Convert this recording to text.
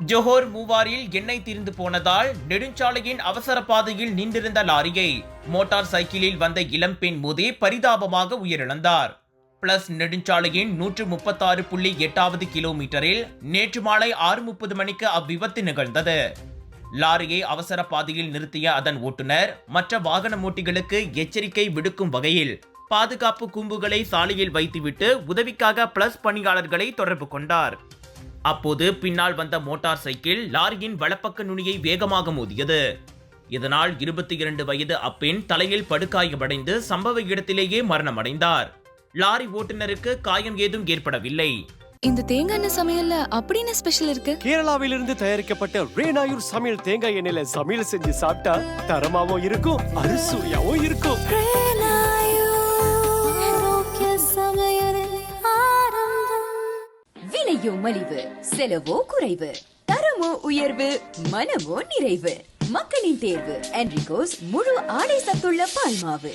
Johor மூவாரில் எண்ணெய் தீர்ந்து போனதால் நெடுஞ்சாலையின் அவசர பாதையில் நின்றிருந்த லாரியை மோட்டார் சைக்கிளில் வந்த இளம்பெண் மோதி பரிதாபமாக உயிரிழந்தார். பிளஸ் நெடுஞ்சாலையின் 136.8வது கிலோமீட்டரில் நேற்று மாலை 6:30 மணிக்கு அவ்விபத்து நிகழ்ந்தது. லாரியை அவசர பாதையில் நிறுத்திய அதன் ஓட்டுநர் மற்ற வாகன ஓட்டிகளுக்கு எச்சரிக்கை விடுக்கும் வகையில் பாதுகாப்பு கூம்புகளை சாலையில் வைத்துவிட்டு உதவிக்காக பிளஸ் பணியாளர்களை தொடர்பு கொண்டார். அப்போது பின்னால் வந்த மோட்டார் சைக்கிள் லாரியின் வலப்பக்க நுனியை வேகமாக மோதியது. இதனால் 22 வயது அப்பெண் தலையில் படுகாயமடைந்து சம்பவ இடத்திலேயே மரணமடைந்தார். லாரி ஓட்டுநருக்கு காயம் ஏதும் ஏற்படவில்லை. இந்த தேங்காய் எண்ணெய் சமையல்ல அப்படின்னு ஸ்பெஷல் இருக்கு. கேரளாவிலிருந்து தயாரிக்கப்பட்ட ரேனாயூர் சமையல் தேங்காய் எண்ணெயில சமையல் செஞ்சு சாப்பிட்டா தரமாவும் இருக்கும், அறுசுவையாவும் இருக்கும். விலையோ மலிவு, செலவோ குறைவு, தரமோ உயர்வு, மனமோ நிறைவு. மக்களின் தேர்வு என்ரிகோஸ் முழு ஆடை சத்துள்ள பால்மாவு.